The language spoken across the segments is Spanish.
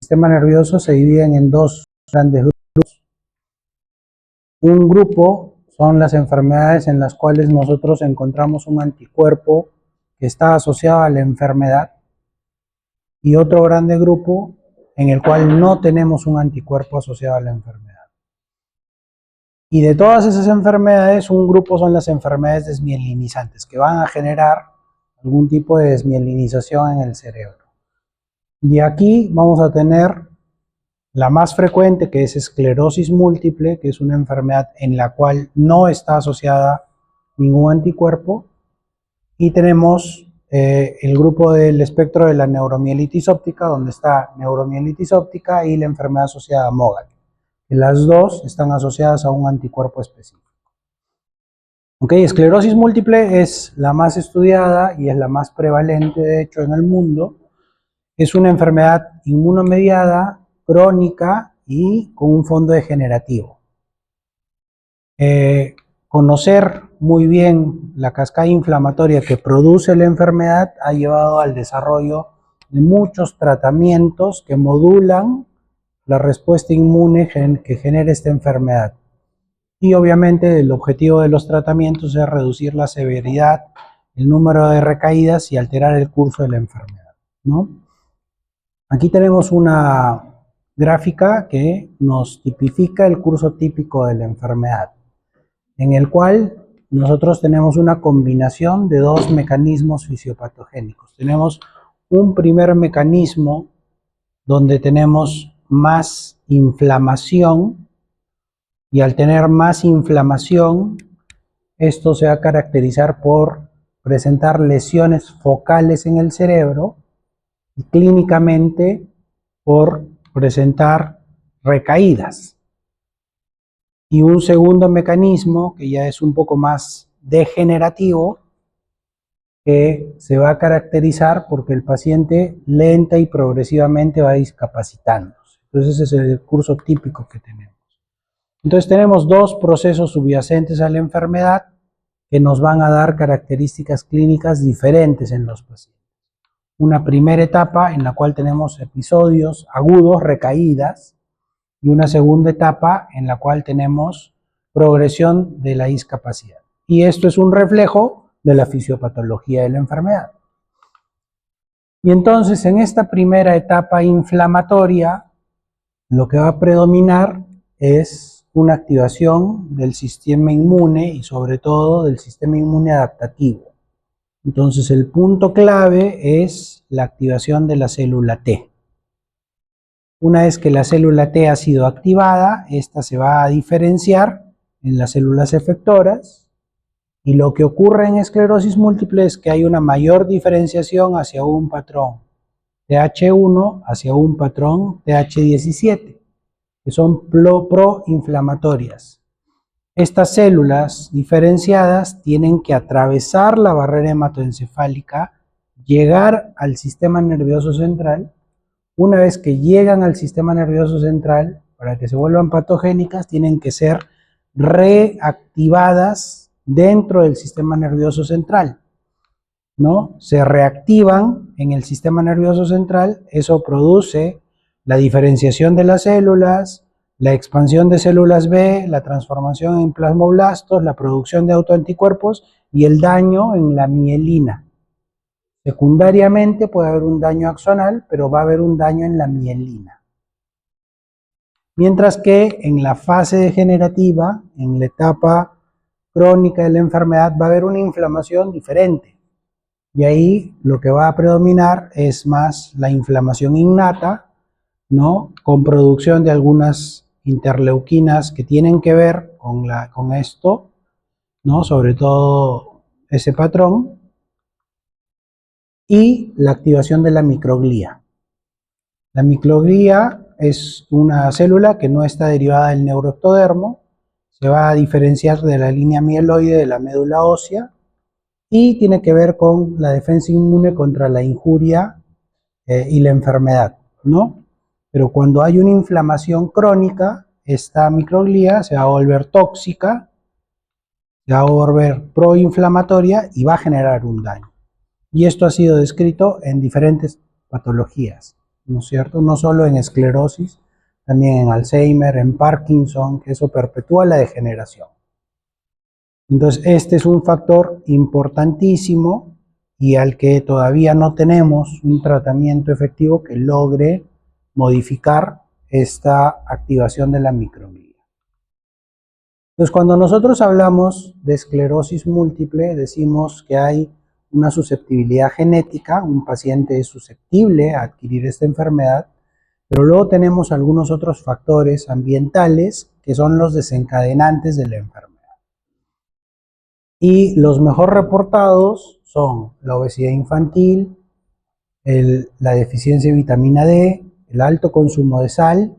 sistema nervioso se dividen en dos grandes grupos. Un grupo son las enfermedades en las cuales nosotros encontramos un anticuerpo que está asociado a la enfermedad, y otro grande grupo en el cual no tenemos un anticuerpo asociado a la enfermedad. Y de todas esas enfermedades, un grupo son las enfermedades desmielinizantes, que van a generar algún tipo de desmielinización en el cerebro. Y aquí vamos a tener la más frecuente, que es esclerosis múltiple, que es una enfermedad en la cual no está asociada ningún anticuerpo. Y tenemos el grupo del espectro de la neuromielitis óptica, donde está neuromielitis óptica y la enfermedad asociada a MOGAD. Las dos están asociadas a un anticuerpo específico. Esclerosis múltiple es la más estudiada y es la más prevalente, de hecho, en el mundo. Es una enfermedad inmunomediada, crónica y con un fondo degenerativo. Conocer muy bien la cascada inflamatoria que produce la enfermedad ha llevado al desarrollo de muchos tratamientos que modulan la respuesta inmune que genera esta enfermedad. Y obviamente el objetivo de los tratamientos es reducir la severidad, el número de recaídas y alterar el curso de la enfermedad, ¿no? Aquí tenemos una gráfica que nos tipifica el curso típico de la enfermedad, en el cual nosotros tenemos una combinación de dos mecanismos fisiopatogénicos. Tenemos un primer mecanismo donde tenemos más inflamación, y al tener más inflamación, esto se va a caracterizar por presentar lesiones focales en el cerebro y clínicamente por presentar recaídas. Y un segundo mecanismo, que ya es un poco más degenerativo, que se va a caracterizar porque el paciente lenta y progresivamente va discapacitándose. Entonces ese es el curso típico que tenemos. Entonces tenemos dos procesos subyacentes a la enfermedad que nos van a dar características clínicas diferentes en los pacientes. Una primera etapa en la cual tenemos episodios agudos, recaídas, y una segunda etapa en la cual tenemos progresión de la discapacidad. Y esto es un reflejo de la fisiopatología de la enfermedad. Y entonces en esta primera etapa inflamatoria, lo que va a predominar es una activación del sistema inmune y sobre todo del sistema inmune adaptativo. Entonces el punto clave es la activación de la célula T. Una vez que la célula T ha sido activada, esta se va a diferenciar en las células efectoras, y lo que ocurre en esclerosis múltiple es que hay una mayor diferenciación hacia un patrón TH1 hacia un patrón TH17, que son proinflamatorias. Estas células diferenciadas tienen que atravesar la barrera hematoencefálica, llegar al sistema nervioso central. Una vez que llegan al sistema nervioso central, para que se vuelvan patogénicas, tienen que ser reactivadas dentro del sistema nervioso central, ¿no? Se reactivan en el sistema nervioso central, eso produce la diferenciación de las células, la expansión de células B, la transformación en plasmoblastos, la producción de autoanticuerpos y el daño en la mielina. Secundariamente puede haber un daño axonal, pero va a haber un daño en la mielina. Mientras que en la fase degenerativa, en la etapa crónica de la enfermedad, va a haber una inflamación diferente. Y ahí lo que va a predominar es más la inflamación innata, ¿no? Con producción de algunas interleuquinas que tienen que ver con esto, ¿no? Sobre todo ese patrón, y la activación de la microglía. La microglía es una célula que no está derivada del neuroectodermo, se va a diferenciar de la línea mieloide de la médula ósea y tiene que ver con la defensa inmune contra la injuria y la enfermedad, ¿no? Pero cuando hay una inflamación crónica, esta microglía se va a volver tóxica, se va a volver proinflamatoria y va a generar un daño. Y esto ha sido descrito en diferentes patologías. ¿no es cierto? No solo en esclerosis, también en Alzheimer, en Parkinson, que eso perpetúa la degeneración. Entonces, este es un factor importantísimo y al que todavía no tenemos un tratamiento efectivo que logre modificar esta activación de la microglia. Entonces, cuando nosotros hablamos de esclerosis múltiple, decimos que hay una susceptibilidad genética, un paciente es susceptible a adquirir esta enfermedad, pero luego tenemos algunos otros factores ambientales que son los desencadenantes de la enfermedad. Y los mejor reportados son la obesidad infantil, la deficiencia de vitamina D, el alto consumo de sal,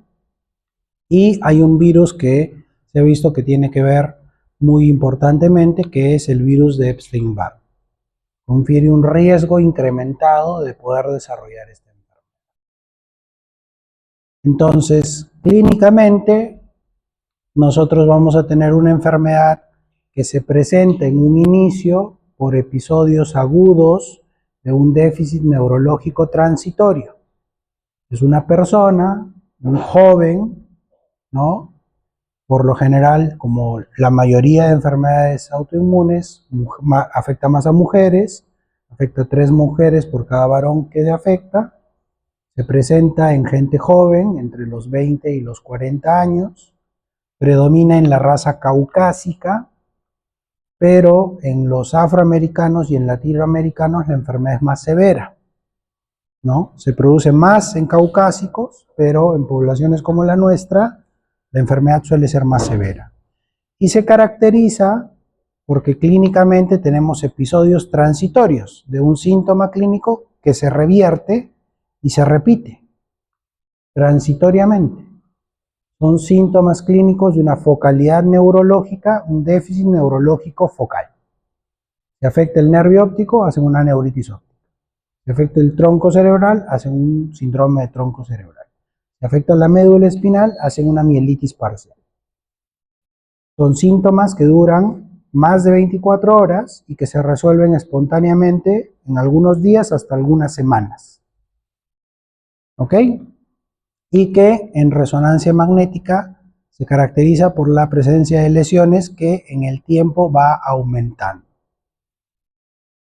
y hay un virus que se ha visto que tiene que ver muy importantemente, que es el virus de Epstein-Barr. Confiere un riesgo incrementado de poder desarrollar esta enfermedad. Entonces, clínicamente, nosotros vamos a tener una enfermedad que se presenta en un inicio por episodios agudos de un déficit neurológico transitorio. Es una persona, un joven, ¿no? Por lo general, como la mayoría de enfermedades autoinmunes, afecta más a mujeres, afecta a 3 mujeres por cada varón que le afecta, se presenta en gente joven, entre los 20 y los 40 años, predomina en la raza caucásica, pero en los afroamericanos y en latinoamericanos la enfermedad es más severa, ¿no? Se produce más en caucásicos, pero en poblaciones como la nuestra, la enfermedad suele ser más severa. Y se caracteriza porque clínicamente tenemos episodios transitorios de un síntoma clínico que se revierte y se repite transitoriamente. Son síntomas clínicos de una focalidad neurológica, un déficit neurológico focal. Si afecta el nervio óptico, hacen una neuritis óptica. Si afecta el tronco cerebral, hacen un síndrome de tronco cerebral. Si afecta la médula espinal, hacen una mielitis parcial. Son síntomas que duran más de 24 horas y que se resuelven espontáneamente en algunos días hasta algunas semanas. ¿Ok? Y que en resonancia magnética se caracteriza por la presencia de lesiones que en el tiempo va aumentando.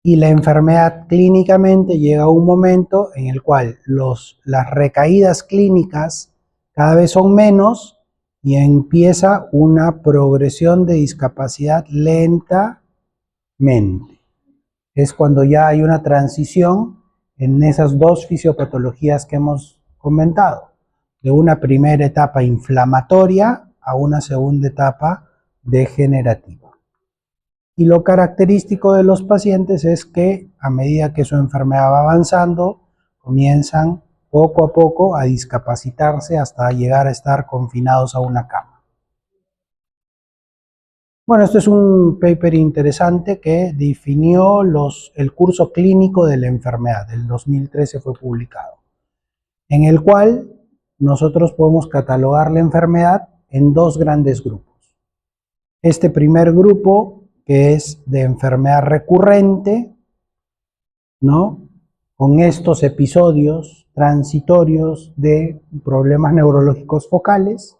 Y la enfermedad clínicamente llega a un momento en el cual las recaídas clínicas cada vez son menos y empieza una progresión de discapacidad lentamente. Es cuando ya hay una transición en esas 2 fisiopatologías que hemos comentado, de una primera etapa inflamatoria a una segunda etapa degenerativa. Y lo característico de los pacientes es que a medida que su enfermedad va avanzando, comienzan poco a poco a discapacitarse hasta llegar a estar confinados a una cama. Bueno, esto es un paper interesante que definió el curso clínico de la enfermedad. Del 2013 fue publicado, en el cual nosotros podemos catalogar la enfermedad en 2 grandes grupos. Este primer grupo, que es de enfermedad recurrente, ¿no? Con estos episodios transitorios de problemas neurológicos focales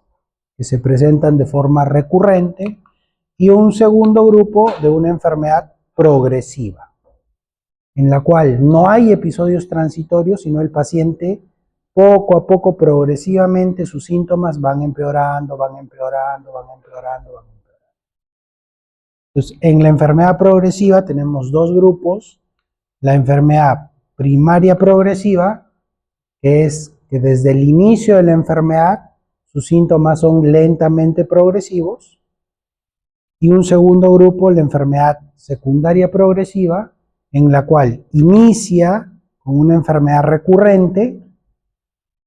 que se presentan de forma recurrente, y un segundo grupo de una enfermedad progresiva, en la cual no hay episodios transitorios, sino el paciente poco a poco, progresivamente, sus síntomas van empeorando, van empeorando, van empeorando, van empeorando. Entonces, en la enfermedad progresiva tenemos 2 grupos. La enfermedad primaria progresiva, que es que desde el inicio de la enfermedad sus síntomas son lentamente progresivos. Y un segundo grupo, la enfermedad secundaria progresiva, en la cual inicia con una enfermedad recurrente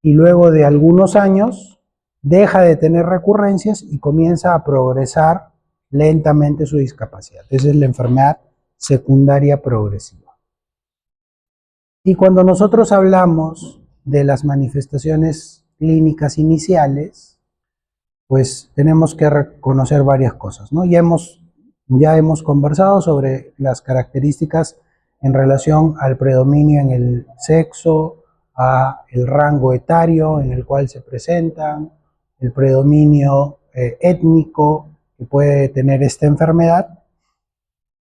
y luego de algunos años deja de tener recurrencias y comienza a progresar lentamente su discapacidad. Esa es la enfermedad secundaria progresiva. Y cuando nosotros hablamos de las manifestaciones clínicas iniciales, pues tenemos que reconocer varias cosas, ¿no? Ya hemos conversado sobre las características en relación al predominio en el sexo, a el rango etario en el cual se presentan, el predominio étnico que puede tener esta enfermedad,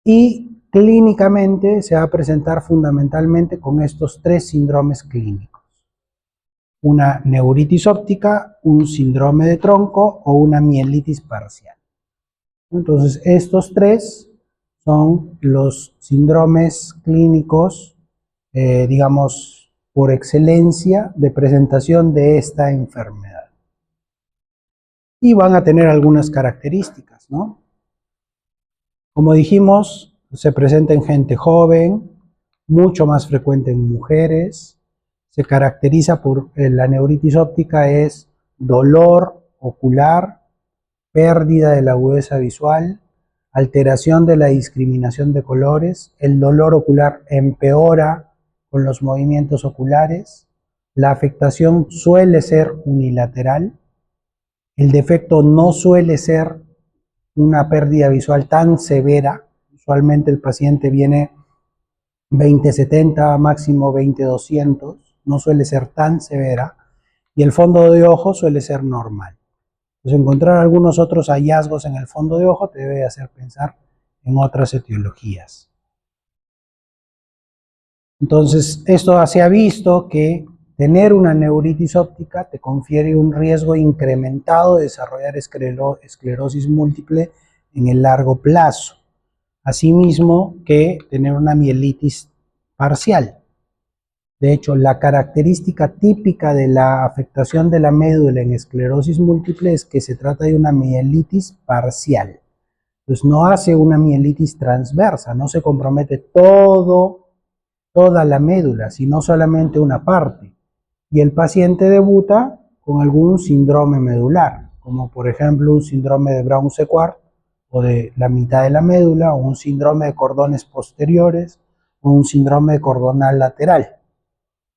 y clínicamente se va a presentar fundamentalmente con estos tres síndromes clínicos: una neuritis óptica, un síndrome de tronco o una mielitis parcial. Entonces, estos tres son los síndromes clínicos, digamos, por excelencia de presentación de esta enfermedad. Y van a tener algunas características, ¿no? Como dijimos, se presenta en gente joven, mucho más frecuente en mujeres, se caracteriza por la neuritis óptica, es dolor ocular, pérdida de la agudeza visual, alteración de la discriminación de colores, el dolor ocular empeora con los movimientos oculares, la afectación suele ser unilateral, el defecto no suele ser una pérdida visual tan severa, usualmente el paciente viene 20/70, máximo 20/200, no suele ser tan severa, y el fondo de ojo suele ser normal. Entonces, encontrar algunos otros hallazgos en el fondo de ojo te debe hacer pensar en otras etiologías. Entonces, esto se ha visto que tener una neuritis óptica te confiere un riesgo incrementado de desarrollar esclerosis múltiple en el largo plazo, asimismo que tener una mielitis parcial. De hecho, la característica típica de la afectación de la médula en esclerosis múltiple es que se trata de una mielitis parcial. Entonces, no hace una mielitis transversa, no se compromete toda la médula, sino solamente una parte. Y el paciente debuta con algún síndrome medular, como por ejemplo un síndrome de Brown-Séquard, o de la mitad de la médula, o un síndrome de cordones posteriores, o un síndrome de cordonal lateral.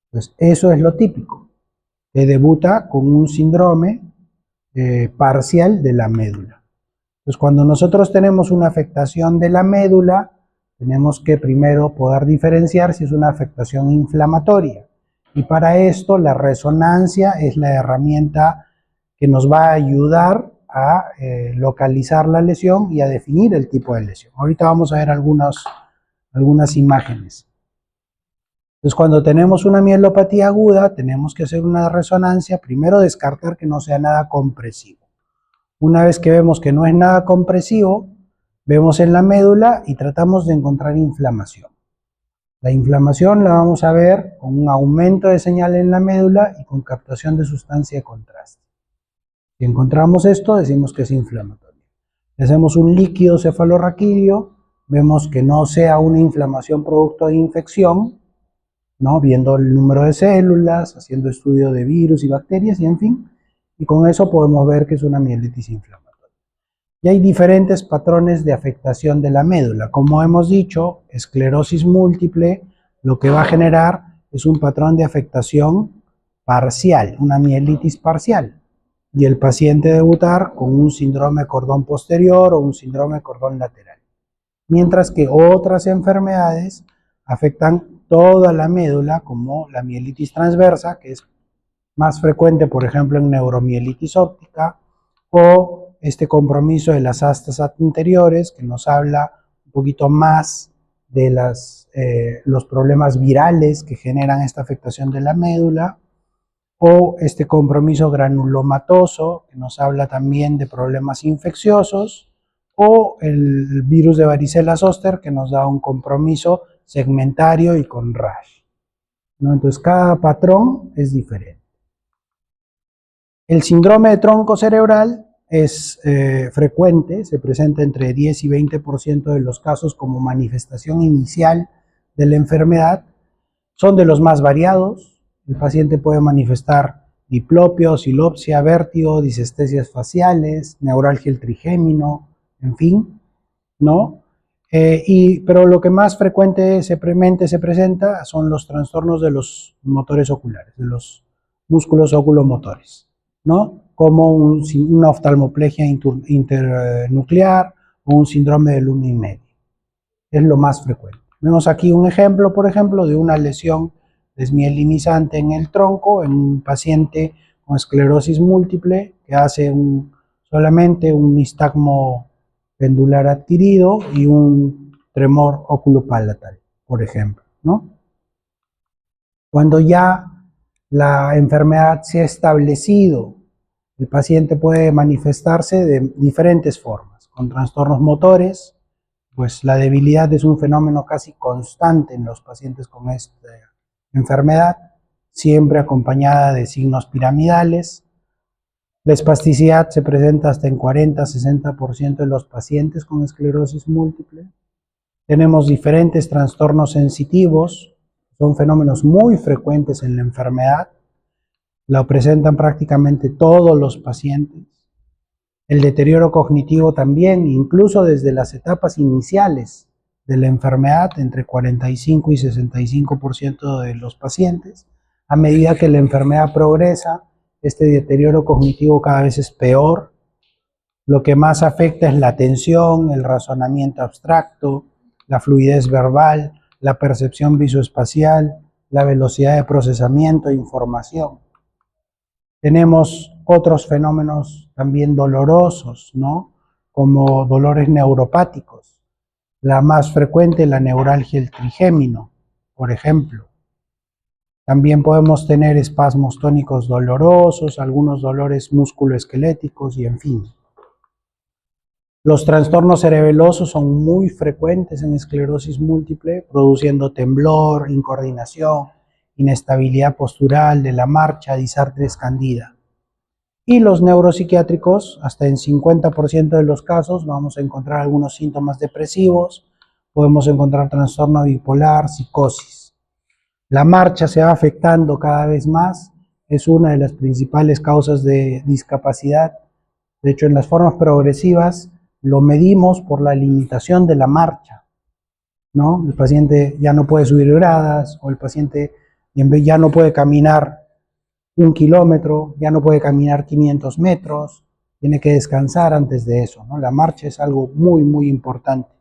Pues eso es lo típico, que debuta con un síndrome parcial de la médula. Pues cuando nosotros tenemos una afectación de la médula, tenemos que primero poder diferenciar si es una afectación inflamatoria. Y para esto la resonancia es la herramienta que nos va a ayudar a localizar la lesión y a definir el tipo de lesión. Ahorita vamos a ver algunas imágenes. Entonces, cuando tenemos una mielopatía aguda, tenemos que hacer una resonancia, primero descartar que no sea nada compresivo. Una vez que vemos que no es nada compresivo, vemos en la médula y tratamos de encontrar inflamación. La inflamación la vamos a ver con un aumento de señal en la médula y con captación de sustancia de contraste. Si encontramos esto, decimos que es inflamatorio. Si hacemos un líquido cefalorraquídeo, vemos que no sea una inflamación producto de infección, ¿no? Viendo el número de células, haciendo estudio de virus y bacterias, y en fin, y con eso podemos ver que es una mielitis inflamatoria. Y hay diferentes patrones de afectación de la médula. Como hemos dicho, esclerosis múltiple lo que va a generar es un patrón de afectación parcial, una mielitis parcial, y el paciente debutar con un síndrome de cordón posterior o un síndrome de cordón lateral. Mientras que otras enfermedades afectan toda la médula, como la mielitis transversa, que es más frecuente, por ejemplo, en neuromielitis óptica, o este compromiso de las astas anteriores, que nos habla un poquito más de los problemas virales que generan esta afectación de la médula, o este compromiso granulomatoso, que nos habla también de problemas infecciosos, o el virus de varicela zoster, que nos da un compromiso segmentario y con rash, ¿no? Entonces, cada patrón es diferente. El síndrome de tronco cerebral es frecuente, se presenta entre 10 y 20% de los casos como manifestación inicial de la enfermedad. Son de los más variados. El paciente puede manifestar diplopia, oscilopsia, vértigo, disestesias faciales, neuralgia del trigémino, en fin, ¿no? Pero lo que más frecuentemente se presenta son los trastornos de los motores oculares, de los músculos oculomotores, ¿no? Como una oftalmoplegia internuclear o un síndrome de luna y media. Es lo más frecuente. Vemos aquí un ejemplo, por ejemplo, de una lesión desmielinizante en el tronco en un paciente con esclerosis múltiple que hace solamente un nistagmo pendular adquirido y un tremor oculopalatal, por ejemplo, ¿no? Cuando ya la enfermedad se ha establecido, el paciente puede manifestarse de diferentes formas, con trastornos motores, pues la debilidad es un fenómeno casi constante en los pacientes con esta enfermedad, siempre acompañada de signos piramidales. La espasticidad se presenta hasta en 40-60% de los pacientes con esclerosis múltiple. Tenemos diferentes trastornos sensitivos, son fenómenos muy frecuentes en la enfermedad, lo presentan prácticamente todos los pacientes. El deterioro cognitivo también, incluso desde las etapas iniciales de la enfermedad, entre 45 y 65% de los pacientes. A medida que la enfermedad progresa, este deterioro cognitivo cada vez es peor. Lo que más afecta es la atención, el razonamiento abstracto, la fluidez verbal, la percepción visoespacial, la velocidad de procesamiento de información. Tenemos otros fenómenos también dolorosos, ¿no? Como dolores neuropáticos. La más frecuente, la neuralgia del trigémino, por ejemplo. También podemos tener espasmos tónicos dolorosos, algunos dolores musculoesqueléticos y en fin. Los trastornos cerebelosos son muy frecuentes en esclerosis múltiple, produciendo temblor, incoordinación, inestabilidad postural de la marcha, disartria candida. Y los neuropsiquiátricos, hasta en 50% de los casos, vamos a encontrar algunos síntomas depresivos, podemos encontrar trastorno bipolar, psicosis. La marcha se va afectando cada vez más, es una de las principales causas de discapacidad. De hecho, en las formas progresivas lo medimos por la limitación de la marcha, ¿no? El paciente ya no puede subir gradas, o el paciente ya no puede caminar 1 kilómetro, ya no puede caminar 500 metros, tiene que descansar antes de eso, ¿no? La marcha es algo muy, muy importante,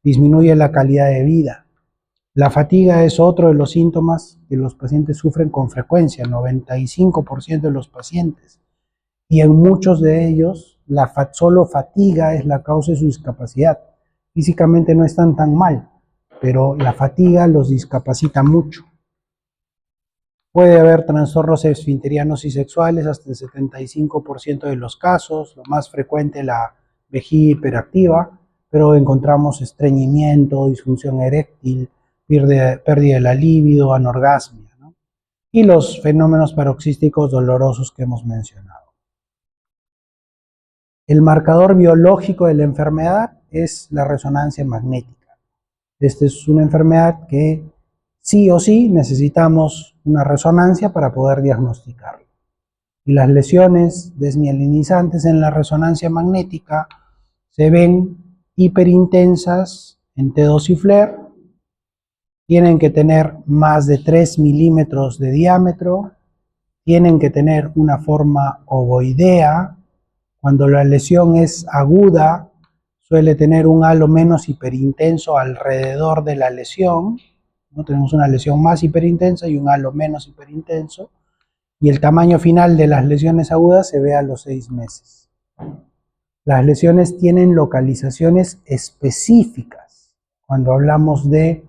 disminuye la calidad de vida. La fatiga es otro de los síntomas que los pacientes sufren con frecuencia, 95% de los pacientes, y en muchos de ellos solo fatiga es la causa de su discapacidad. Físicamente no están tan mal, pero la fatiga los discapacita mucho. Puede haber trastornos esfinterianos y sexuales hasta el 75% de los casos, lo más frecuente la vejiga hiperactiva, pero encontramos estreñimiento, disfunción eréctil, pérdida de la libido, anorgasmia, ¿no? Y los fenómenos paroxísticos dolorosos que hemos mencionado. El marcador biológico de la enfermedad es la resonancia magnética. Esta es una enfermedad que sí o sí necesitamos una resonancia para poder diagnosticarlo. Y las lesiones desmielinizantes en la resonancia magnética se ven hiperintensas en T2 y FLAIR, tienen que tener más de 3 milímetros de diámetro, tienen que tener una forma ovoidea. Cuando la lesión es aguda, suele tener un halo menos hiperintenso alrededor de la lesión, ¿no? Tenemos una lesión más hiperintensa y un halo menos hiperintenso, y el tamaño final de las lesiones agudas se ve a los 6 meses. Las lesiones tienen localizaciones específicas cuando hablamos de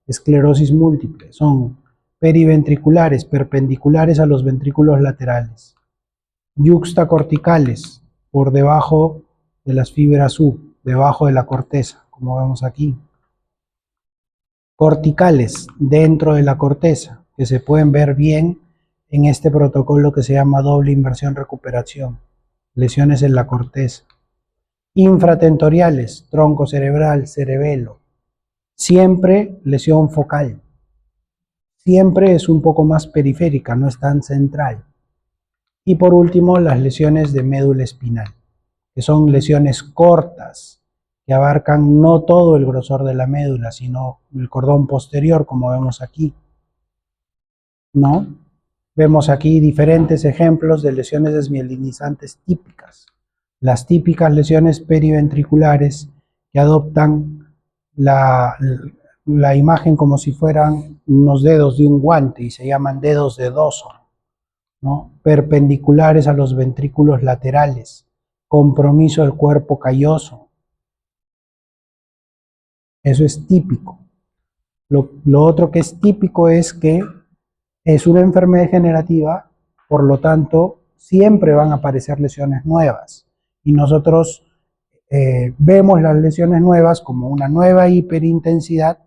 esclerosis múltiple. Son periventriculares, perpendiculares a los ventrículos laterales, yuxtacorticales, por debajo de las fibras U, debajo de la corteza, como vemos aquí. Corticales, dentro de la corteza, que se pueden ver bien en este protocolo que se llama doble inversión recuperación, lesiones en la corteza. Infratentoriales, tronco cerebral, cerebelo. Siempre lesión focal. Siempre es un poco más periférica, no es tan central. Y por último, las lesiones de médula espinal, que son lesiones cortas, que abarcan no todo el grosor de la médula, sino el cordón posterior, como vemos aquí, ¿no? Vemos aquí diferentes ejemplos de lesiones desmielinizantes típicas. Las típicas lesiones periventriculares que adoptan la imagen como si fueran unos dedos de un guante y se llaman dedos de Dawson, ¿no? Perpendiculares a los ventrículos laterales, compromiso del cuerpo calloso. Eso es típico. Lo otro que es típico es que es una enfermedad degenerativa, por lo tanto, siempre van a aparecer lesiones nuevas. Y nosotros vemos las lesiones nuevas como una nueva hiperintensidad,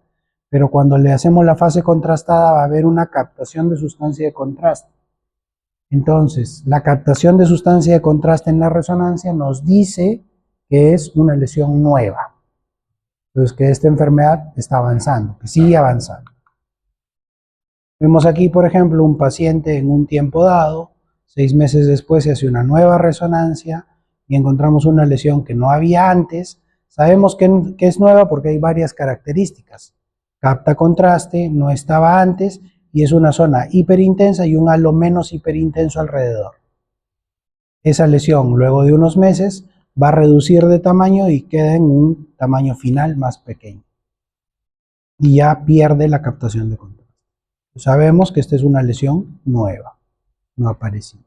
pero cuando le hacemos la fase contrastada va a haber una captación de sustancia de contraste. Entonces, la captación de sustancia de contraste en la resonancia nos dice que es una lesión nueva. Entonces, que esta enfermedad está avanzando, que sigue avanzando. Vemos aquí, por ejemplo, un paciente en un tiempo dado, 6 meses después se hace una nueva resonancia y encontramos una lesión que no había antes. Sabemos que es nueva porque hay varias características. Capta contraste, no estaba antes y es una zona hiperintensa y un halo menos hiperintenso alrededor. Esa lesión, luego de unos meses, va a reducir de tamaño y queda en un tamaño final más pequeño. Y ya pierde la captación de contraste. Sabemos que esta es una lesión nueva, no aparecida.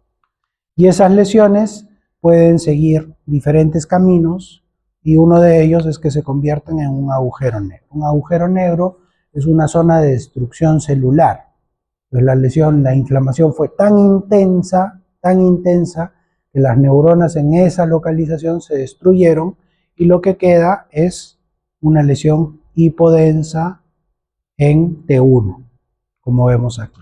Y esas lesiones pueden seguir diferentes caminos y uno de ellos es que se convierten en un agujero negro. Un agujero negro es una zona de destrucción celular. Entonces la inflamación fue tan intensa, que las neuronas en esa localización se destruyeron y lo que queda es una lesión hipodensa en T1, como vemos aquí,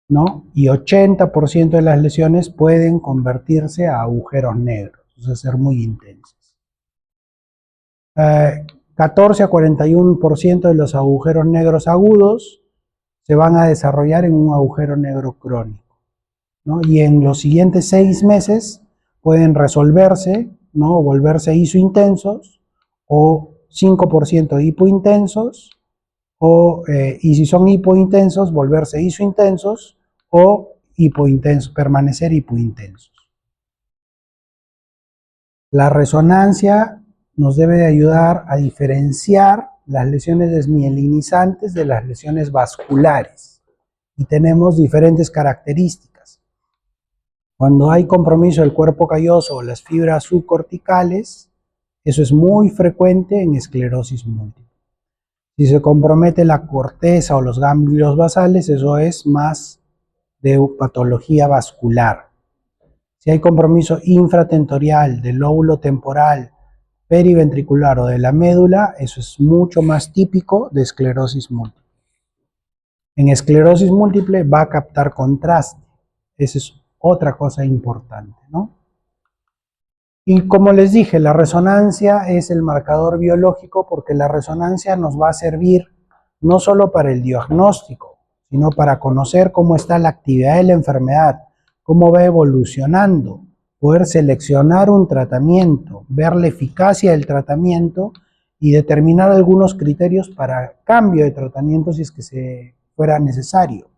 ¿no? Y 80% de las lesiones pueden convertirse a agujeros negros, o sea, ser muy intensas. 14 a 41% de los agujeros negros agudos se van a desarrollar en un agujero negro crónico, ¿no? Y en los siguientes 6 meses pueden resolverse, ¿no? Volverse isointensos o 5% hipointensos, y si son hipointensos, volverse isointensos o hipointensos, permanecer hipointensos. La resonancia nos debe de ayudar a diferenciar las lesiones desmielinizantes de las lesiones vasculares y tenemos diferentes características. Cuando hay compromiso del cuerpo calloso o las fibras subcorticales, eso es muy frecuente en esclerosis múltiple. Si se compromete la corteza o los ganglios basales, eso es más de patología vascular. Si hay compromiso infratentorial del lóbulo temporal, periventricular o de la médula, eso es mucho más típico de esclerosis múltiple. En esclerosis múltiple va a captar contraste. Esa es otra cosa importante, ¿no? Y como les dije, la resonancia es el marcador biológico porque la resonancia nos va a servir no solo para el diagnóstico, sino para conocer cómo está la actividad de la enfermedad, cómo va evolucionando, poder seleccionar un tratamiento, ver la eficacia del tratamiento y determinar algunos criterios para cambio de tratamiento si es que se fuera necesario.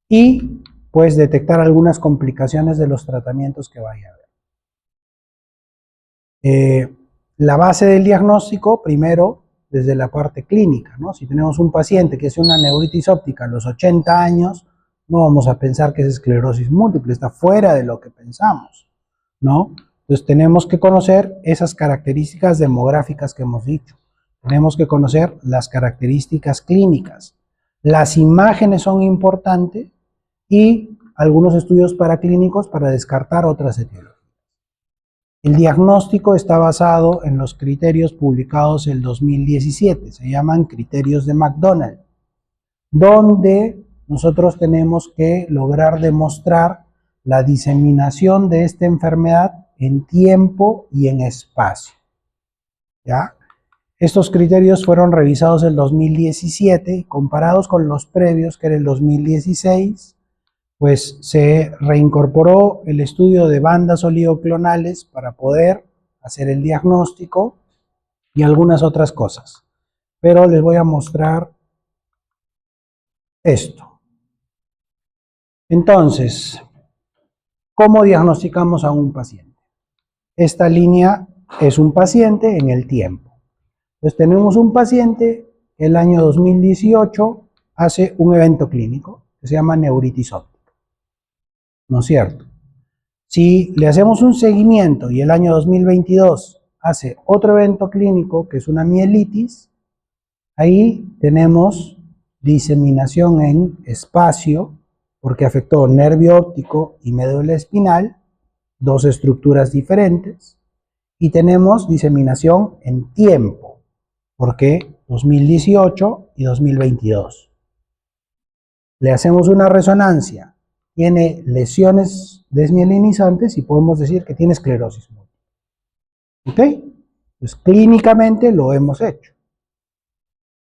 Y pues detectar algunas complicaciones de los tratamientos que vaya a haber. La base del diagnóstico, primero, desde la parte clínica, ¿no? Si tenemos un paciente que hace una neuritis óptica a los 80 años, no vamos a pensar que es esclerosis múltiple, está fuera de lo que pensamos, ¿no? Entonces tenemos que conocer esas características demográficas que hemos dicho. Tenemos que conocer las características clínicas. Las imágenes son importantes y algunos estudios paraclínicos para descartar otras etiologías. El diagnóstico está basado en los criterios publicados en 2017, se llaman criterios de McDonald, donde nosotros tenemos que lograr demostrar la diseminación de esta enfermedad en tiempo y en espacio, ¿ya? Estos criterios fueron revisados en 2017 y comparados con los previos, que era el 2016, pues se reincorporó el estudio de bandas oligoclonales para poder hacer el diagnóstico y algunas otras cosas. Pero les voy a mostrar esto. Entonces, ¿cómo diagnosticamos a un paciente? Esta línea es un paciente en el tiempo. Entonces tenemos un paciente que el año 2018 hace un evento clínico que se llama neuritis óptica, ¿no es cierto? Si le hacemos un seguimiento y el año 2022 hace otro evento clínico que es una mielitis, ahí tenemos diseminación en espacio porque afectó nervio óptico y médula espinal, dos estructuras diferentes, y tenemos diseminación en tiempo, porque 2018 y 2022. Le hacemos una resonancia, tiene lesiones desmielinizantes y podemos decir que tiene esclerosis múltiple. ¿Ok? Pues clínicamente lo hemos hecho.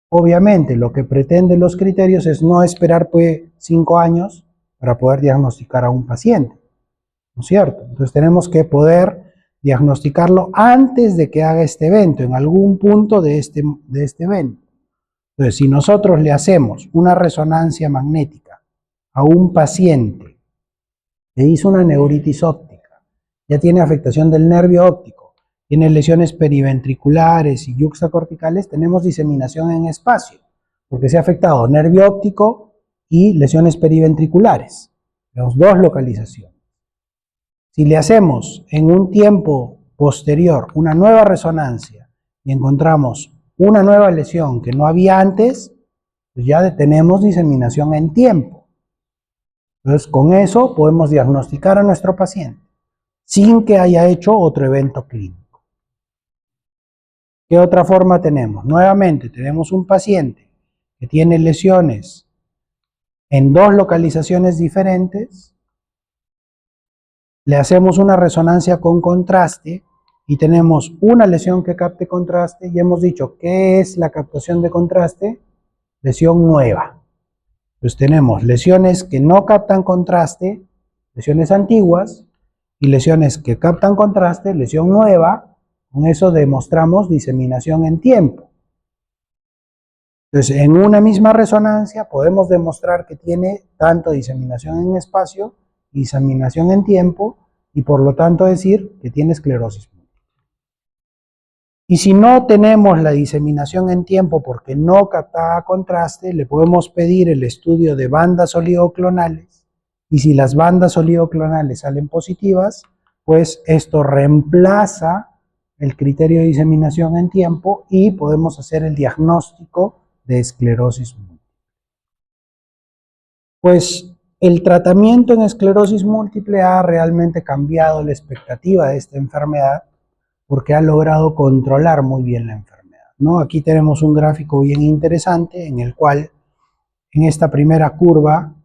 Obviamente lo que pretenden los criterios es no esperar 5 años para poder diagnosticar a un paciente, ¿no es cierto? Entonces tenemos que poder diagnosticarlo antes de que haga este evento, en algún punto de este evento. Entonces, si nosotros le hacemos una resonancia magnética a un paciente que hizo una neuritis óptica, ya tiene afectación del nervio óptico, tiene lesiones periventriculares y yuxtacorticales, tenemos diseminación en espacio, porque se ha afectado nervio óptico y lesiones periventriculares. Tenemos dos localizaciones. Si le hacemos en un tiempo posterior una nueva resonancia y encontramos una nueva lesión que no había antes, pues ya tenemos diseminación en tiempo. Entonces, con eso podemos diagnosticar a nuestro paciente sin que haya hecho otro evento clínico. ¿Qué otra forma tenemos? Nuevamente, tenemos un paciente que tiene lesiones en dos localizaciones diferentes, le hacemos una resonancia con contraste y tenemos una lesión que capte contraste y hemos dicho, ¿qué es la captación de contraste? Lesión nueva. Entonces tenemos lesiones que no captan contraste, lesiones antiguas, y lesiones que captan contraste, lesión nueva. Con eso demostramos diseminación en tiempo. Entonces, en una misma resonancia podemos demostrar que tiene tanto diseminación en espacio, diseminación en tiempo, y por lo tanto decir que tiene esclerosis múltiple. Y si no tenemos la diseminación en tiempo porque no captaba contraste, le podemos pedir el estudio de bandas oligoclonales, y si las bandas oligoclonales salen positivas, pues esto reemplaza el criterio de diseminación en tiempo y podemos hacer el diagnóstico de esclerosis múltiple. Pues el tratamiento en esclerosis múltiple ha realmente cambiado la expectativa de esta enfermedad porque ha logrado controlar muy bien la enfermedad, ¿no? Aquí tenemos un gráfico bien interesante en el cual en esta primera curva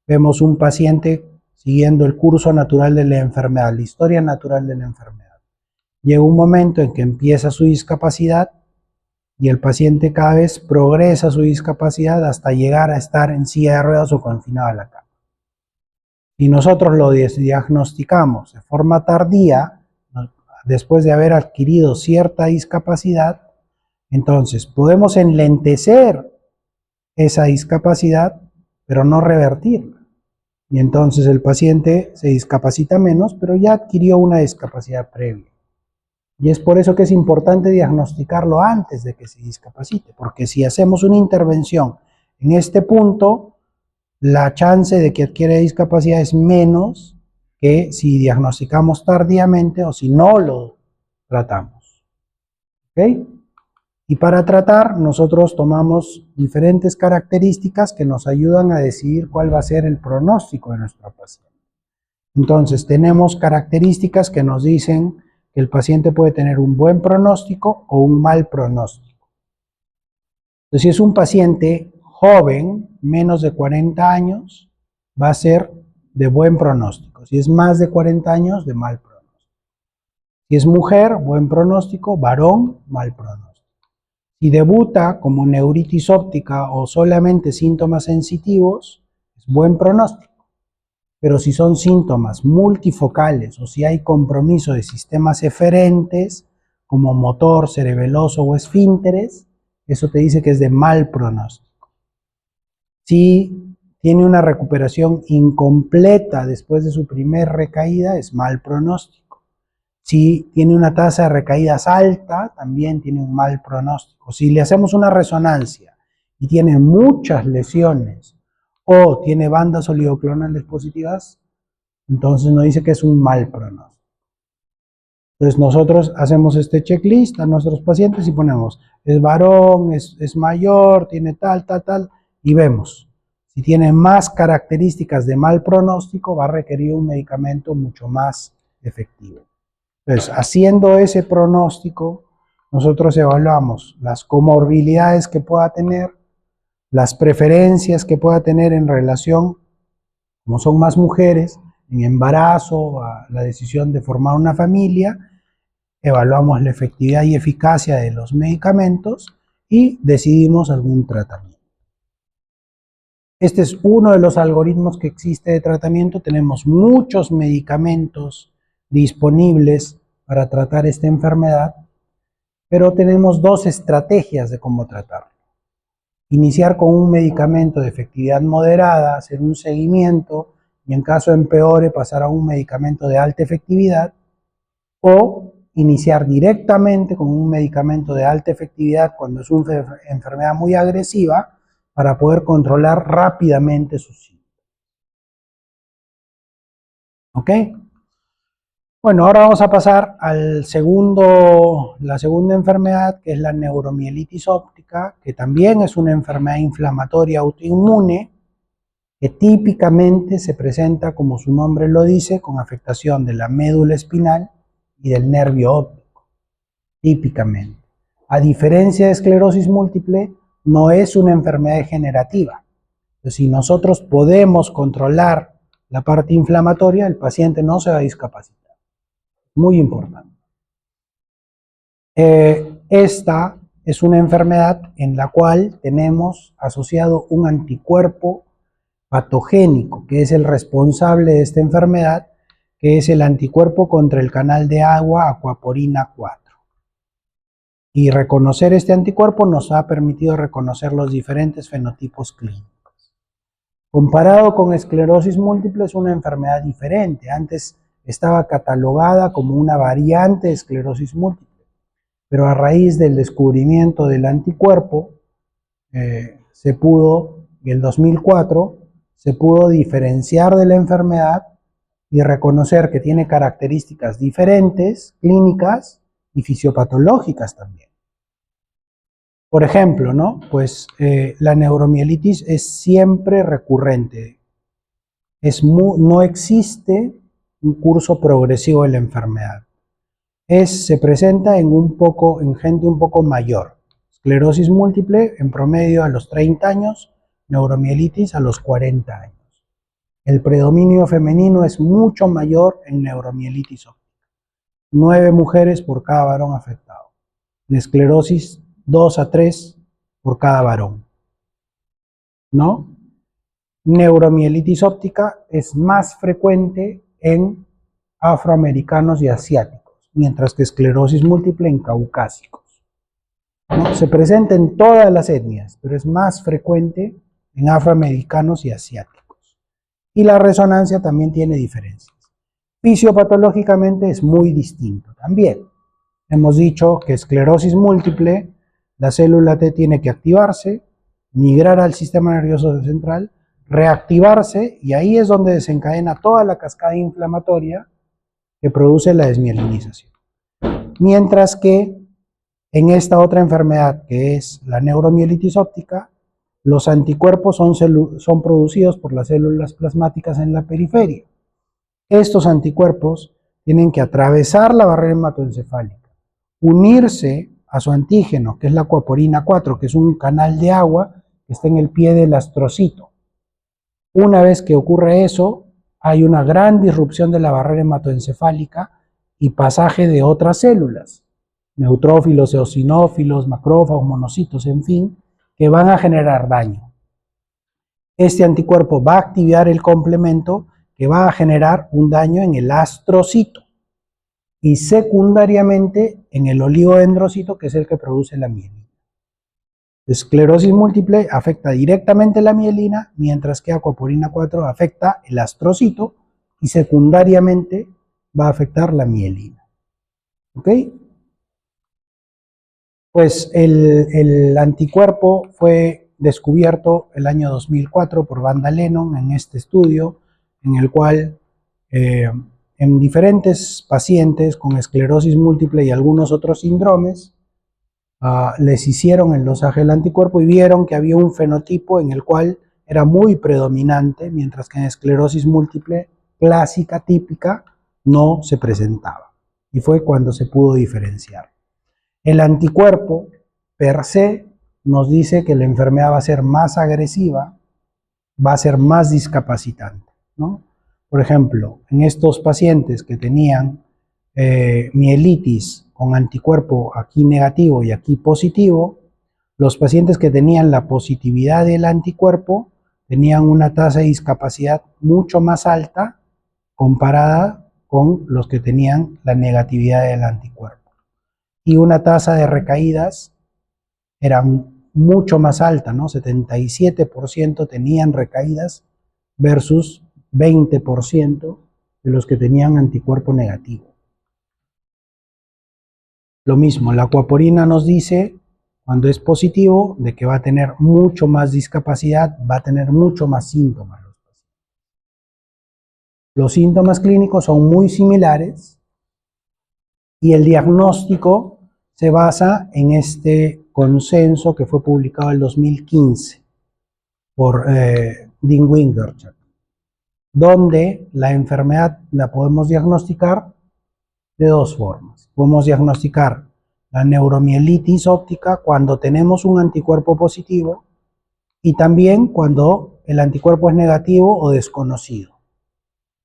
vemos un paciente siguiendo el curso natural de la enfermedad, la historia natural de la enfermedad. Llega un momento en que empieza su discapacidad y el paciente cada vez progresa su discapacidad hasta llegar a estar en silla de ruedas o confinado a la cama. Si nosotros lo diagnosticamos de forma tardía, después de haber adquirido cierta discapacidad, entonces podemos enlentecer esa discapacidad, pero no revertirla. Y entonces el paciente se discapacita menos, pero ya adquirió una discapacidad previa. Y es por eso que es importante diagnosticarlo antes de que se discapacite, porque si hacemos una intervención en este punto, la chance de que adquiera discapacidad es menos que si diagnosticamos tardíamente o si no lo tratamos. ¿Ok? Y para tratar, nosotros tomamos diferentes características que nos ayudan a decidir cuál va a ser el pronóstico de nuestro paciente. Entonces, tenemos características que nos dicen que el paciente puede tener un buen pronóstico o un mal pronóstico. Entonces, si es un paciente joven, menos de 40 años, va a ser de buen pronóstico. Si es más de 40 años, de mal pronóstico. Si es mujer, buen pronóstico, varón, mal pronóstico. Si debuta como neuritis óptica o solamente síntomas sensitivos, es buen pronóstico. Pero si son síntomas multifocales o si hay compromiso de sistemas eferentes como motor, cerebeloso o esfínteres, eso te dice que es de mal pronóstico. Si tiene una recuperación incompleta después de su primer recaída, es mal pronóstico. Si tiene una tasa de recaídas alta, también tiene un mal pronóstico. Si le hacemos una resonancia y tiene muchas lesiones o tiene bandas oligoclonales positivas, entonces nos dice que es un mal pronóstico. Entonces nosotros hacemos este checklist a nuestros pacientes y ponemos, es varón, es mayor, tiene tal, y vemos. Si tiene más características de mal pronóstico, va a requerir un medicamento mucho más efectivo. Entonces, haciendo ese pronóstico, nosotros evaluamos las comorbilidades que pueda tener, las preferencias que pueda tener en relación, como son más mujeres, en embarazo, a la decisión de formar una familia, evaluamos la efectividad y eficacia de los medicamentos y decidimos algún tratamiento. Este es uno de los algoritmos que existe de tratamiento. Tenemos muchos medicamentos disponibles para tratar esta enfermedad, pero tenemos dos estrategias de cómo tratarlo. Iniciar con un medicamento de efectividad moderada, hacer un seguimiento y en caso empeore pasar a un medicamento de alta efectividad, o iniciar directamente con un medicamento de alta efectividad cuando es una enfermedad muy agresiva para poder controlar rápidamente sus síntomas. ¿Ok? Bueno, ahora vamos a pasar al la segunda enfermedad, que es la neuromielitis óptica, que también es una enfermedad inflamatoria autoinmune, que típicamente se presenta, como su nombre lo dice, con afectación de la médula espinal y del nervio óptico, típicamente. A diferencia de esclerosis múltiple, no es una enfermedad degenerativa. Entonces, si nosotros podemos controlar la parte inflamatoria, el paciente no se va a discapacitar. Muy importante. Esta es una enfermedad en la cual tenemos asociado un anticuerpo patogénico, que es el responsable de esta enfermedad, que es el anticuerpo contra el canal de agua aquaporina 4. Y reconocer este anticuerpo nos ha permitido reconocer los diferentes fenotipos clínicos. Comparado con esclerosis múltiple, es una enfermedad diferente. Antes estaba catalogada como una variante de esclerosis múltiple, pero a raíz del descubrimiento del anticuerpo, en el 2004, se pudo diferenciar de la enfermedad y reconocer que tiene características diferentes, clínicas y fisiopatológicas también. Por ejemplo, la neuromielitis es siempre recurrente. No existe un curso progresivo de la enfermedad. Se presenta en gente un poco mayor. Esclerosis múltiple en promedio a los 30 años, neuromielitis a los 40 años. El predominio femenino es mucho mayor en neuromielitis óptica. 9 mujeres por cada varón afectado. En esclerosis, 2 a 3 por cada varón. ¿No? Neuromielitis óptica es más frecuente en afroamericanos y asiáticos, mientras que esclerosis múltiple en caucásicos. ¿No? Se presenta en todas las etnias, pero es más frecuente en afroamericanos y asiáticos. Y la resonancia también tiene diferencias. Fisiopatológicamente es muy distinto también. Hemos dicho que esclerosis múltiple, la célula T tiene que activarse, migrar al sistema nervioso central, reactivarse, y ahí es donde desencadena toda la cascada inflamatoria que produce la desmielinización. Mientras que en esta otra enfermedad, que es la neuromielitis óptica, los anticuerpos son producidos por las células plasmáticas en la periferia. Estos anticuerpos tienen que atravesar la barrera hematoencefálica, unirse a su antígeno, que es la aquaporina 4, que es un canal de agua que está en el pie del astrocito. Una vez que ocurre eso, hay una gran disrupción de la barrera hematoencefálica y pasaje de otras células, neutrófilos, eosinófilos, macrófagos, monocitos, en fin, que van a generar daño. Este anticuerpo va a activar el complemento que va a generar un daño en el astrocito y secundariamente en el oligodendrocito, que es el que produce la mielina. Esclerosis múltiple afecta directamente la mielina, mientras que aquaporina 4 afecta el astrocito y secundariamente va a afectar la mielina. ¿Ok? Pues el anticuerpo fue descubierto el año 2004 por Vanda Lennon en este estudio, en el cual en diferentes pacientes con esclerosis múltiple y algunos otros síndromes, les hicieron el dosaje del anticuerpo y vieron que había un fenotipo en el cual era muy predominante, mientras que en esclerosis múltiple clásica, típica, no se presentaba. Y fue cuando se pudo diferenciar. El anticuerpo per se nos dice que la enfermedad va a ser más agresiva, va a ser más discapacitante, ¿no? Por ejemplo, en estos pacientes que tenían mielitis con anticuerpo aquí negativo y aquí positivo, los pacientes que tenían la positividad del anticuerpo tenían una tasa de discapacidad mucho más alta comparada con los que tenían la negatividad del anticuerpo. Y una tasa de recaídas era mucho más alta, ¿no? 77% tenían recaídas versus 20% de los que tenían anticuerpo negativo. Lo mismo, la aquaporina nos dice, cuando es positivo, de que va a tener mucho más discapacidad, va a tener mucho más síntomas. Los síntomas clínicos son muy similares y el diagnóstico se basa en este consenso que fue publicado en el 2015 por Dean Wingerchak, donde la enfermedad la podemos diagnosticar de dos formas. Podemos diagnosticar la neuromielitis óptica cuando tenemos un anticuerpo positivo y también cuando el anticuerpo es negativo o desconocido,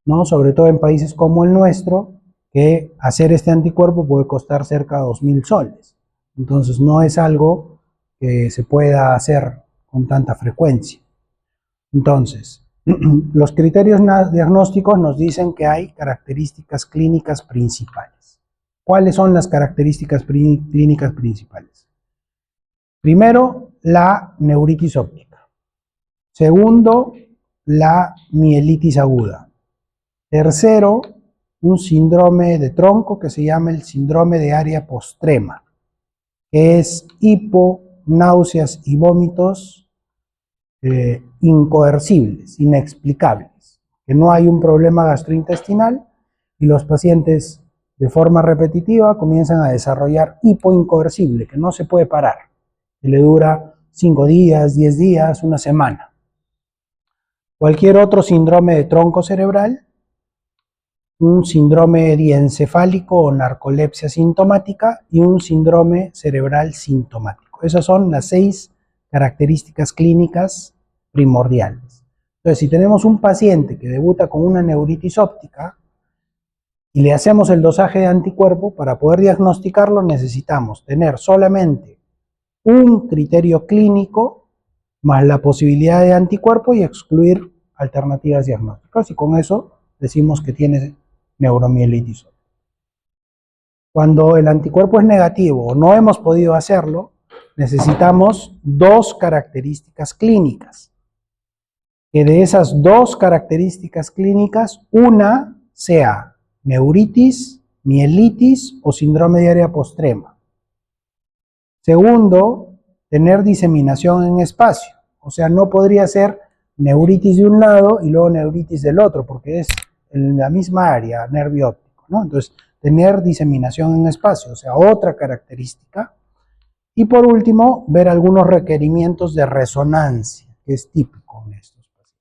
¿no? Sobre todo en países como el nuestro, que hacer este anticuerpo puede costar cerca de 2.000 soles. Entonces no es algo que se pueda hacer con tanta frecuencia. Entonces, los criterios diagnósticos nos dicen que hay características clínicas principales. ¿Cuáles son las características clínicas principales? Primero, la neuritis óptica. Segundo, la mielitis aguda. Tercero, un síndrome de tronco que se llama el síndrome de área postrema, que es hipo, náuseas y vómitos incoercibles, inexplicables, que no hay un problema gastrointestinal y los pacientes de forma repetitiva comienzan a desarrollar hipo incoercible, que no se puede parar, que le dura 5 días, 10 días, una semana. Cualquier otro síndrome de tronco cerebral, un síndrome diencefálico o narcolepsia sintomática y un síndrome cerebral sintomático. Esas son las 6 características clínicas primordiales. Entonces, si tenemos un paciente que debuta con una neuritis óptica y le hacemos el dosaje de anticuerpo, para poder diagnosticarlo necesitamos tener solamente un criterio clínico más la posibilidad de anticuerpo y excluir alternativas diagnósticas, y con eso decimos que tiene neuromielitis. Cuando el anticuerpo es negativo o no hemos podido hacerlo, necesitamos 2 características clínicas. Que de esas 2 características clínicas, una sea neuritis, mielitis o síndrome de área postrema. Segundo, tener diseminación en espacio. O sea, no podría ser neuritis de un lado y luego neuritis del otro, porque es en la misma área, nervio óptico, ¿no? Entonces, tener diseminación en espacio, o sea, otra característica. Y por último, ver algunos requerimientos de resonancia, que es típico en estos pacientes.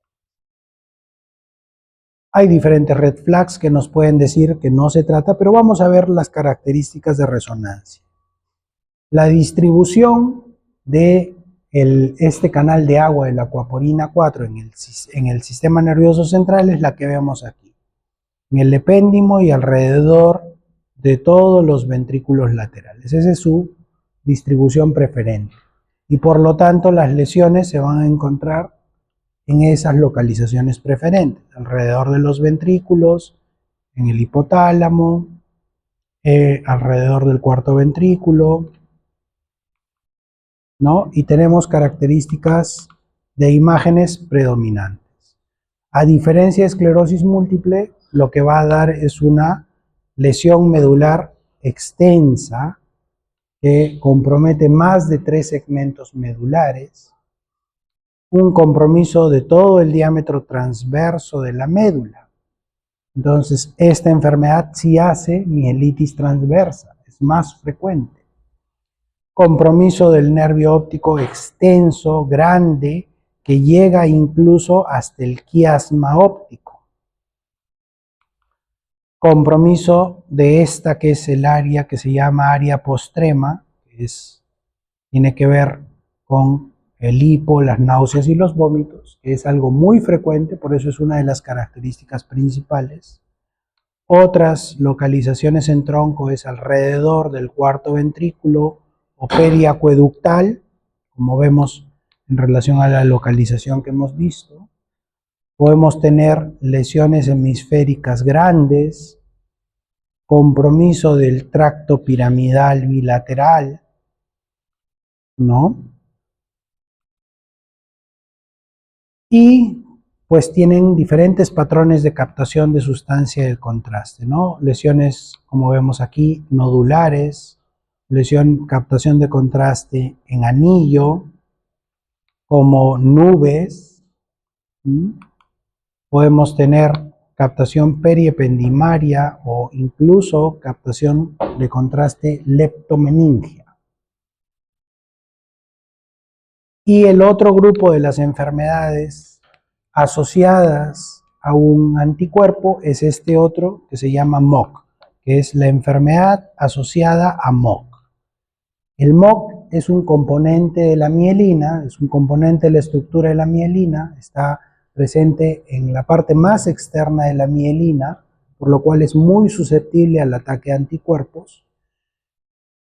Hay diferentes red flags que nos pueden decir que no se trata, pero vamos a ver las características de resonancia. La distribución de este canal de agua de la aquaporina 4 en el sistema nervioso central es la que vemos aquí, en el epéndimo y alrededor de todos los ventrículos laterales. Esa es su distribución preferente. Y por lo tanto las lesiones se van a encontrar en esas localizaciones preferentes, alrededor de los ventrículos, en el hipotálamo, alrededor del cuarto ventrículo, ¿no? Y tenemos características de imágenes predominantes. A diferencia de esclerosis múltiple, lo que va a dar es una lesión medular extensa que compromete más de 3 segmentos medulares, un compromiso de todo el diámetro transverso de la médula. Entonces, esta enfermedad sí hace mielitis transversa, es más frecuente. Compromiso del nervio óptico extenso, grande, que llega incluso hasta el quiasma óptico. Compromiso de esta que es el área que se llama área postrema, que tiene que ver con el hipo, las náuseas y los vómitos, que es algo muy frecuente, por eso es una de las características principales. Otras localizaciones en tronco es alrededor del cuarto ventrículo o periacueductal, como vemos en relación a la localización que hemos visto. Podemos tener lesiones hemisféricas grandes, compromiso del tracto piramidal bilateral, ¿no? Y pues tienen diferentes patrones de captación de sustancia del contraste, ¿no? Lesiones, como vemos aquí, nodulares, captación de contraste en anillo, como nubes. Podemos tener captación periependimaria o incluso captación de contraste leptomeningia. Y el otro grupo de las enfermedades asociadas a un anticuerpo es este otro que se llama MOC, que es la enfermedad asociada a MOC. El MOC es un componente de la mielina, es un componente de la estructura de la mielina, está presente en la parte más externa de la mielina, por lo cual es muy susceptible al ataque de anticuerpos,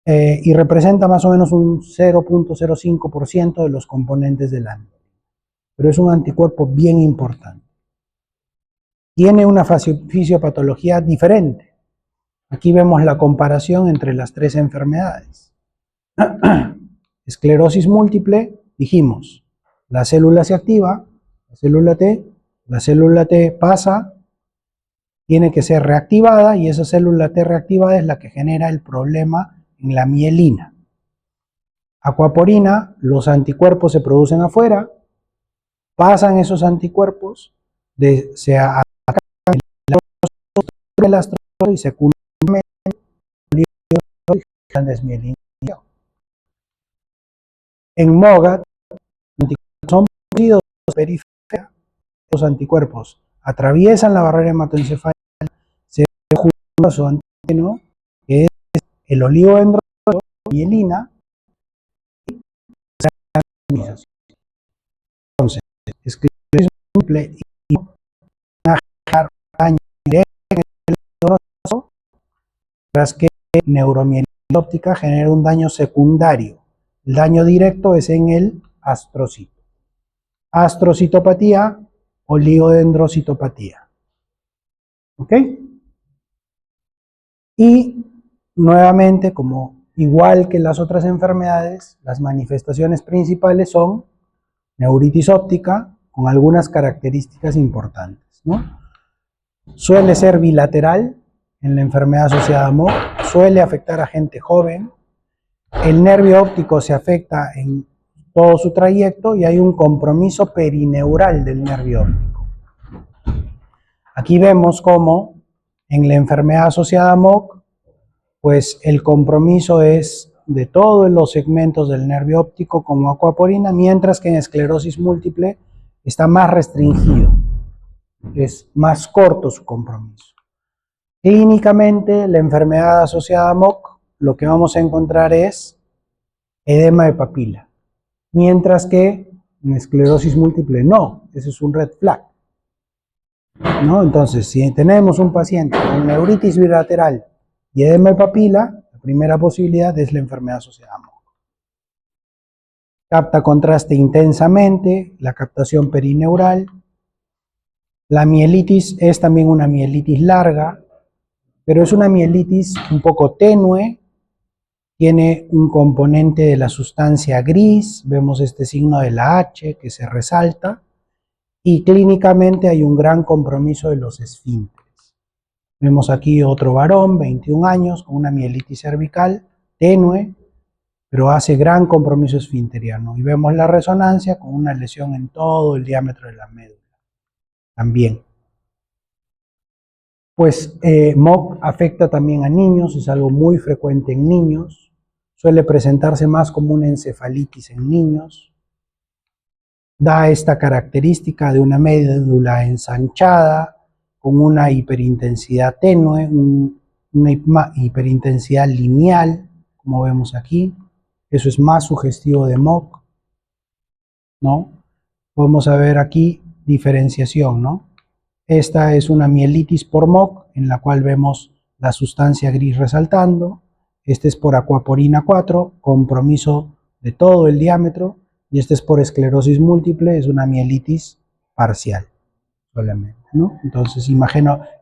y representa más o menos un 0.05% de los componentes de la mielina. Pero es un anticuerpo bien importante. Tiene una fisiopatología diferente. Aquí vemos la comparación entre las 3 enfermedades. Esclerosis múltiple, dijimos, la célula se activa, la célula T pasa, tiene que ser reactivada y esa célula T reactivada es la que genera el problema en la mielina. Aquaporina, los anticuerpos se producen afuera, pasan esos anticuerpos, se atacan el astrocito y secundariamente el desmielinación. En MOGAD, son producidos periférica, los anticuerpos atraviesan la barrera hematoencefálica, se juntan a su antígeno, que es el oligodendroso, mielina, y se hace. Entonces, esclerosis múltiple y daño directo en el oligodendroso, mientras que neuromielitis óptica genera un daño secundario. El daño directo es en el astrocito. Astrocitopatía, oligodendrocitopatía. ¿Ok? Y nuevamente, como igual que las otras enfermedades, las manifestaciones principales son neuritis óptica con algunas características importantes, ¿no? Suele ser bilateral en la enfermedad asociada a MOC, suele afectar a gente joven, el nervio óptico se afecta en todo su trayecto y hay un compromiso perineural del nervio óptico. Aquí vemos cómo en la enfermedad asociada a MOC, pues el compromiso es de todos los segmentos del nervio óptico como aquaporina, mientras que en esclerosis múltiple está más restringido, es más corto su compromiso. Clínicamente, la enfermedad asociada a MOC, lo que vamos a encontrar es edema de papila, mientras que en esclerosis múltiple no, ese es un red flag, ¿no? Entonces, si tenemos un paciente con neuritis bilateral y edema de papila, la primera posibilidad es la enfermedad asociada a MOC. Capta contraste intensamente, la captación perineural. La mielitis es también una mielitis larga, pero es una mielitis un poco tenue, tiene un componente de la sustancia gris, vemos este signo de la H que se resalta, y clínicamente hay un gran compromiso de los esfínteres. Vemos aquí otro varón, 21 años, con una mielitis cervical tenue, pero hace gran compromiso esfinteriano. Y vemos la resonancia con una lesión en todo el diámetro de la médula. También. Pues MOC afecta también a niños, es algo muy frecuente en niños. Suele presentarse más como una encefalitis en niños. Da esta característica de una médula ensanchada, con una hiperintensidad tenue, una hiperintensidad lineal, como vemos aquí. Eso es más sugestivo de MOC, ¿no? Podemos ver aquí diferenciación, ¿no? Esta es una mielitis por MOC, en la cual vemos la sustancia gris resaltando. Este es por aquaporina 4, compromiso de todo el diámetro. Y este es por esclerosis múltiple, es una mielitis parcial solamente, ¿no? Entonces,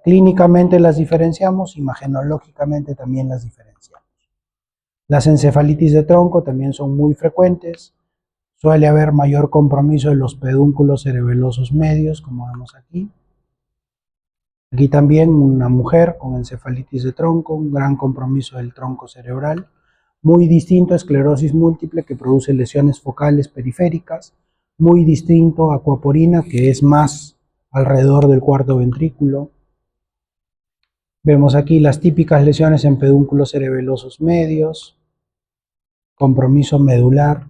clínicamente las diferenciamos, imagenológicamente también las diferenciamos. Las encefalitis de tronco también son muy frecuentes. Suele haber mayor compromiso de los pedúnculos cerebelosos medios, como vemos aquí. Aquí también una mujer con encefalitis de tronco, un gran compromiso del tronco cerebral. Muy distinto a esclerosis múltiple, que produce lesiones focales periféricas. Muy distinto a aquaporina, que es más alrededor del cuarto ventrículo. Vemos aquí las típicas lesiones en pedúnculos cerebelosos medios. Compromiso medular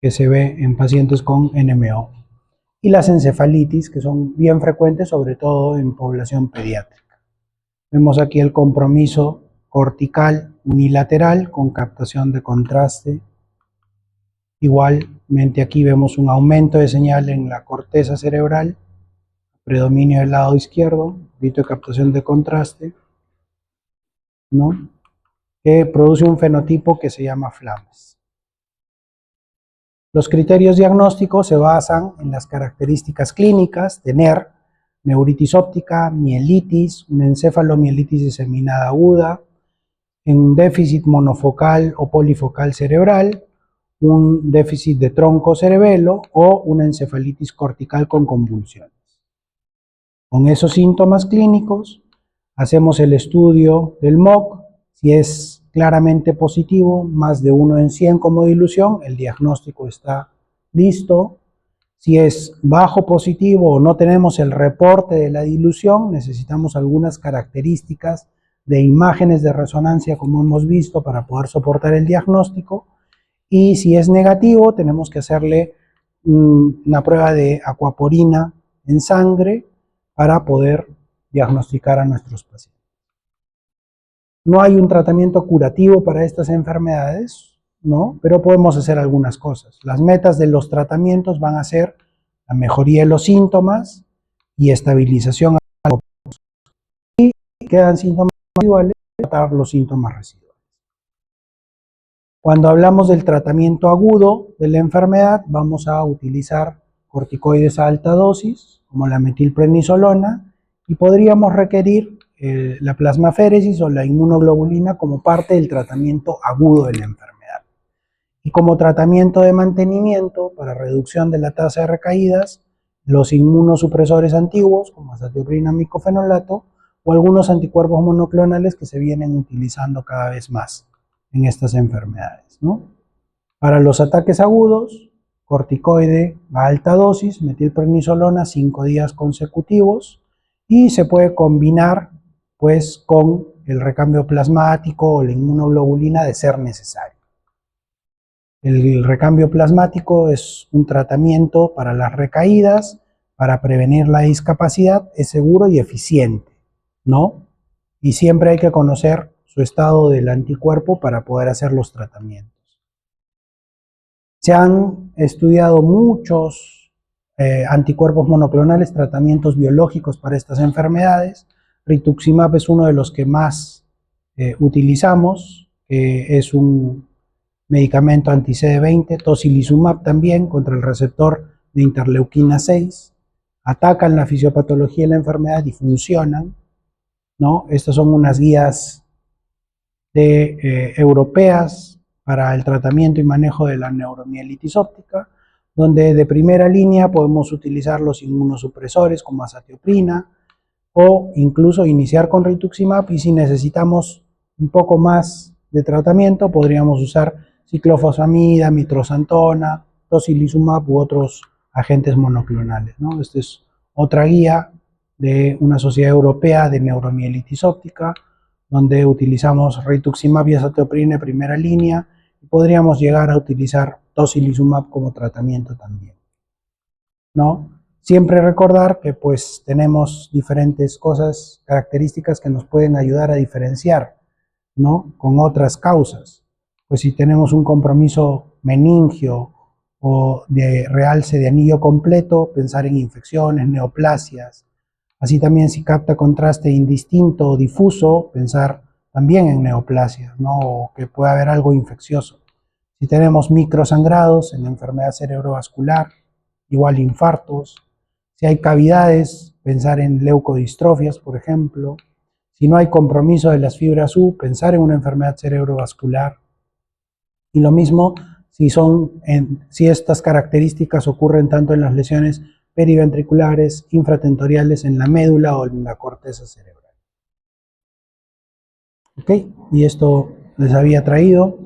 que se ve en pacientes con NMO. Y las encefalitis, que son bien frecuentes, sobre todo en población pediátrica. Vemos aquí el compromiso cortical unilateral con captación de contraste. Igualmente aquí vemos un aumento de señal en la corteza cerebral, predominio del lado izquierdo, un poquito de captación de contraste, ¿no? Que produce un fenotipo que se llama Flames. Los criterios diagnósticos se basan en las características clínicas, tener neuritis óptica, mielitis, una encefalomielitis diseminada aguda, en déficit monofocal o polifocal cerebral, un déficit de tronco cerebelo o una encefalitis cortical con convulsiones. Con esos síntomas clínicos, hacemos el estudio del MOC. Si es claramente positivo, más de 1 en 100 como dilución, el diagnóstico está listo. Si es bajo positivo o no tenemos el reporte de la dilución, necesitamos algunas características de imágenes de resonancia, como hemos visto, para poder soportar el diagnóstico. Y si es negativo, tenemos que hacerle una prueba de aquaporina en sangre para poder diagnosticar a nuestros pacientes. No hay un tratamiento curativo para estas enfermedades, ¿no? Pero podemos hacer algunas cosas. Las metas de los tratamientos van a ser la mejoría de los síntomas y estabilización. Y quedan síntomas residuales, tratar los síntomas residuales. Cuando hablamos del tratamiento agudo de la enfermedad, vamos a utilizar corticoides a alta dosis, como la metilprednisolona, y podríamos requerir la plasmaféresis o la inmunoglobulina como parte del tratamiento agudo de la enfermedad. Y como tratamiento de mantenimiento para reducción de la tasa de recaídas, los inmunosupresores antiguos, como azatioprina, micofenolato, o algunos anticuerpos monoclonales que se vienen utilizando cada vez más en estas enfermedades, ¿no? Para los ataques agudos, corticoide a alta dosis, metilprednisolona 5 días consecutivos, y se puede combinar pues con el recambio plasmático o la inmunoglobulina de ser necesario. El recambio plasmático es un tratamiento para las recaídas, para prevenir la discapacidad, es seguro y eficiente, ¿no? Y siempre hay que conocer su estado del anticuerpo para poder hacer los tratamientos. Se han estudiado muchos anticuerpos monoclonales, tratamientos biológicos para estas enfermedades. Rituximab es uno de los que más utilizamos, es un medicamento anti-CD20, tocilizumab también contra el receptor de interleuquina 6, atacan la fisiopatología de la enfermedad y funcionan, ¿no? Estas son unas guías europeas para el tratamiento y manejo de la neuromielitis óptica, donde de primera línea podemos utilizar los inmunosupresores como azatioprina, o incluso iniciar con rituximab, y si necesitamos un poco más de tratamiento podríamos usar ciclofosfamida, mitrosantona, tocilizumab u otros agentes monoclonales, ¿no? Esta es otra guía de una sociedad europea de neuromielitis óptica, donde utilizamos rituximab y azathioprina en primera línea, y podríamos llegar a utilizar tocilizumab como tratamiento también, ¿no? Siempre recordar que pues tenemos diferentes cosas, características que nos pueden ayudar a diferenciar, ¿no?, con otras causas. Pues si tenemos un compromiso meningio o de realce de anillo completo, pensar en infecciones, neoplasias. Así también si capta contraste indistinto o difuso, pensar también en neoplasias, ¿no?, o que pueda haber algo infeccioso. Si tenemos microsangrados en enfermedad cerebrovascular, igual infartos. Si hay cavidades, pensar en leucodistrofias, por ejemplo. Si no hay compromiso de las fibras U, pensar en una enfermedad cerebrovascular. Y lo mismo si estas características ocurren tanto en las lesiones periventriculares, infratentoriales, en la médula o en la corteza cerebral. ¿Ok? Y esto les había traído